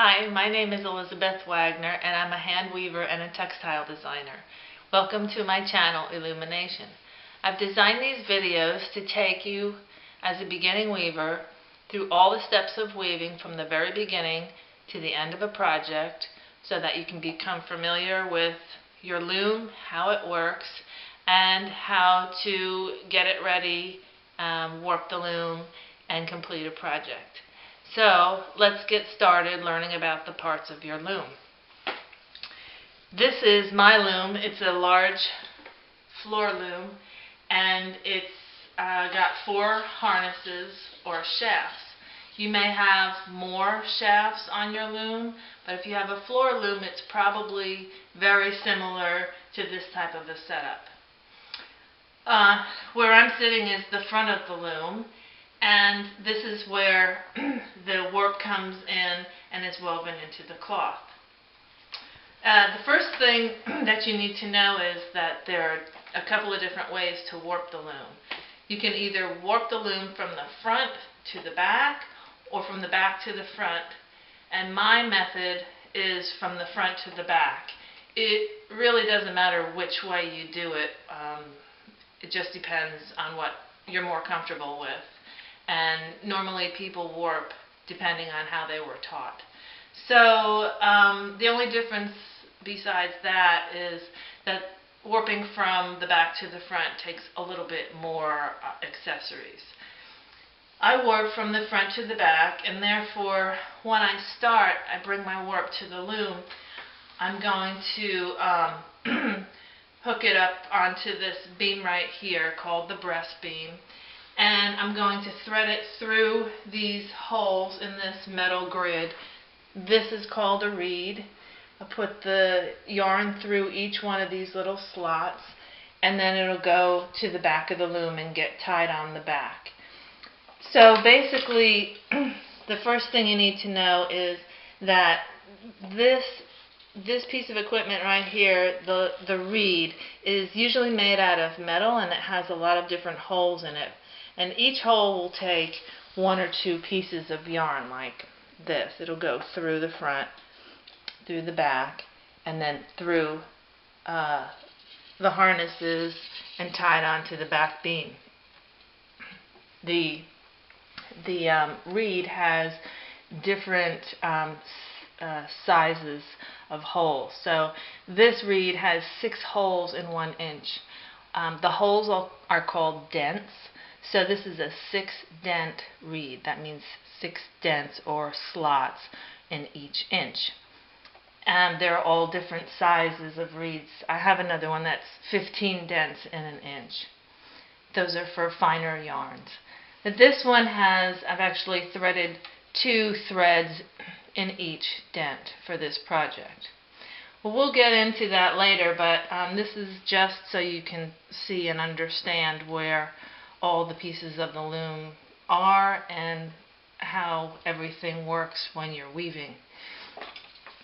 Hi, my name is Elizabeth Wagner and I'm a hand weaver and a textile designer. Welcome to my channel, Illumination. I've designed these videos to take you as a beginning weaver through all the steps of weaving from the very beginning to the end of a project so that you can become familiar with your loom, how it works, and how to get it ready, warp the loom, and complete a project. So let's get started learning about the parts of your loom. This is my loom. It's a large floor loom and it's got 4 harnesses or shafts. You may have more shafts on your loom, but if you have a floor loom it's probably very similar to this type of a setup. Where I'm sitting is the front of the loom. And this is where the warp comes in and is woven into the cloth. The first thing that you need to know is that there are a couple of different ways to warp the loom. You can either warp the loom from the front to the back or from the back to the front. And my method is from the front to the back. It really doesn't matter which way you do it. It just depends on what you're more comfortable with. And normally people warp depending on how they were taught. So the only difference besides that is that warping from the back to the front takes a little bit more accessories. I warp from the front to the back, and therefore when I start, I bring my warp to the loom. I'm going to hook it up onto this beam right here called the breast beam. And I'm going to thread it through these holes in this metal grid. This is called a reed. I put the yarn through each one of these little slots, and then it'll go to the back of the loom and get tied on the back. So basically, the first thing you need to know is that this piece of equipment right here, the reed, is usually made out of metal, and it has a lot of different holes in it. And each hole will take 1 or 2 pieces of yarn like this. It'll go through the front, through the back, and then through the harnesses and tied onto the back beam. The reed has different sizes of holes. So this reed has 6 holes in 1 inch. The holes are called dents. So this is a 6-dent reed. That means 6 dents or slots in each inch. And there are all different sizes of reeds. I have another one that's 15 dents in an inch. Those are for finer yarns. But this one has, I've actually threaded 2 threads in each dent for this project. Well, we'll get into that later, but this is just so you can see and understand where all the pieces of the loom are and how everything works when you're weaving.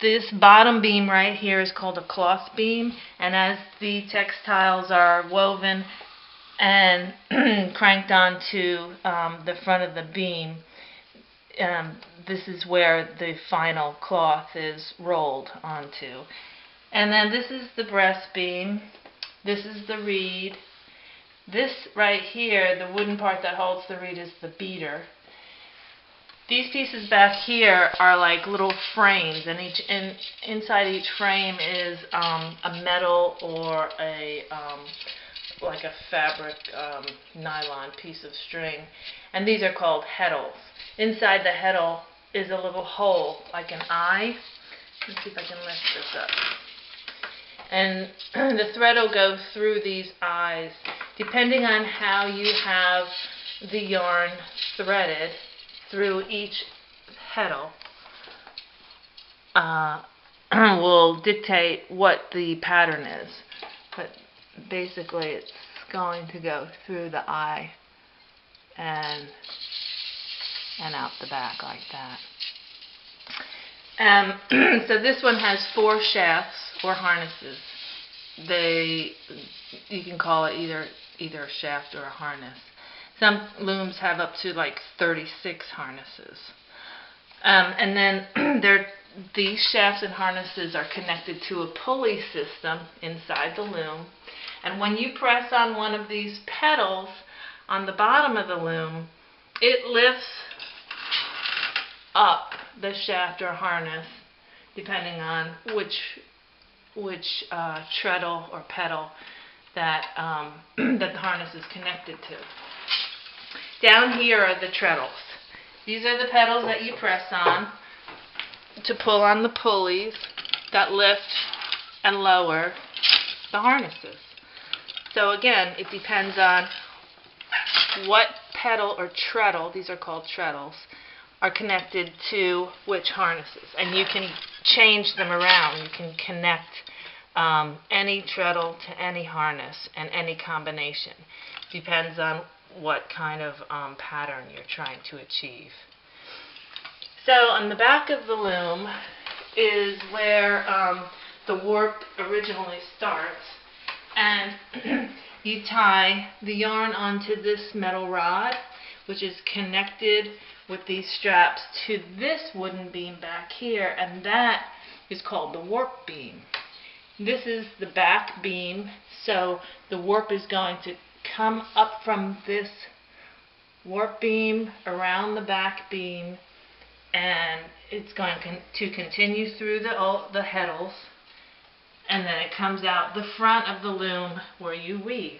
This bottom beam right here is called a cloth beam, and as the textiles are woven and cranked onto the front of the beam, this is where the final cloth is rolled onto. And then this is the breast beam, this is the reed. This right here, the wooden part that holds the reed, is the beater. These pieces back here are like little frames, and inside each frame is a metal or like a fabric nylon piece of string, and these are called heddles. Inside the heddle is a little hole like an eye. Let's see if I can lift this up. And the thread will go through these eyes. Depending on how you have the yarn threaded through each heddle will dictate what the pattern is. But basically it's going to go through the eye and out the back like that. So this one has 4 shafts or harnesses. You can call it either a shaft or a harness. Some looms have up to like 36 harnesses. And then these shafts and harnesses are connected to a pulley system inside the loom. And when you press on one of these pedals on the bottom of the loom, it lifts up the shaft or harness, depending on which treadle or pedal that that the harness is connected to. Down here are the treadles. These are the pedals that you press on to pull on the pulleys that lift and lower the harnesses. So again, it depends on what pedal or treadle, these are called treadles, are connected to which harnesses. And you can change them around. You can connect any treadle to any harness and any combination. Depends on what kind of pattern you're trying to achieve. So on the back of the loom is where the warp originally starts, and you tie the yarn onto this metal rod, which is connected with these straps to this wooden beam back here, and that is called the warp beam. This is the back beam, so the warp is going to come up from this warp beam around the back beam, and it's going to continue through the heddles, and then it comes out the front of the loom where you weave.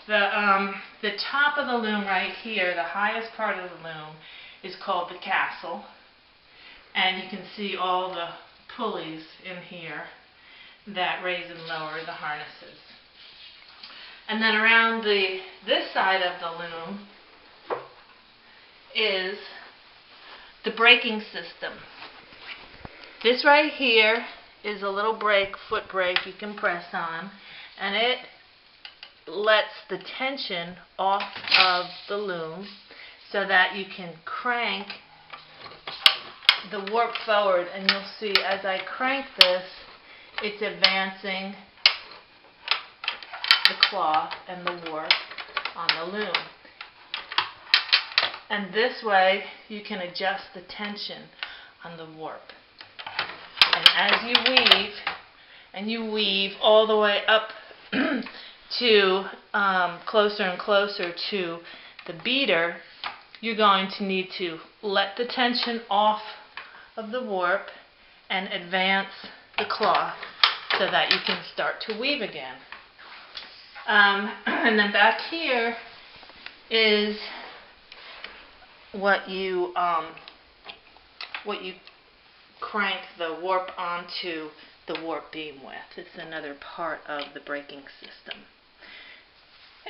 The top of the loom right here, the highest part of the loom, is called the castle, and you can see all the pulleys in here that raise and lower the harnesses. And then around this side of the loom is the braking system. This right here is a little brake, foot brake you can press on, and it lets the tension off of the loom so that you can crank the warp forward. And you'll see as I crank this, it's advancing the cloth and the warp on the loom. And this way you can adjust the tension on the warp. And as you weave all the way up to closer and closer to the beater, you're going to need to let the tension off of the warp and advance the cloth so that you can start to weave again. And then back here is what you crank the warp onto the warp beam with. It's another part of the braking system.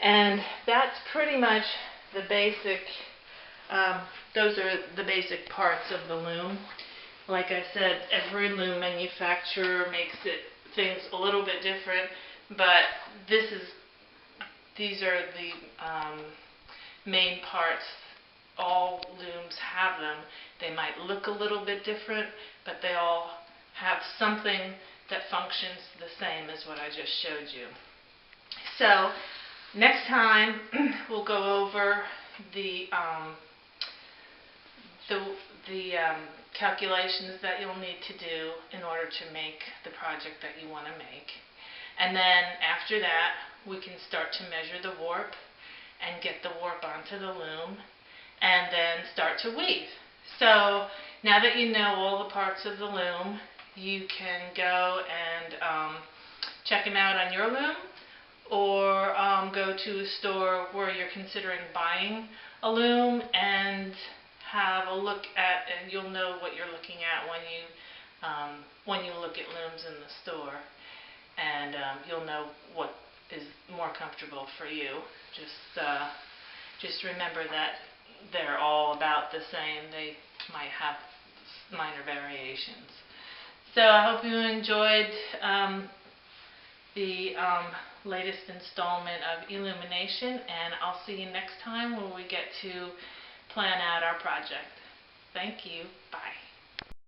And that's pretty much the basic, those are the basic parts of the loom. Like I said, every loom manufacturer makes things a little bit different, but these are the main parts. All looms have them. They might look a little bit different, but they all have something that functions the same as what I just showed you. So next time we'll go over the calculations that you'll need to do in order to make the project that you want to make. And then after that, we can start to measure the warp and get the warp onto the loom and then start to weave. So now that you know all the parts of the loom, you can go and check them out on your loom, or go to a store where you're considering buying a loom and have a look at, and you'll know what you're looking at when you look at looms in the store, and you'll know what is more comfortable for you. Just remember that they're all about the same. They might have minor variations. So I hope you enjoyed the latest installment of Illumination, and I'll see you next time when we get to plan out our project. Thank you. Bye.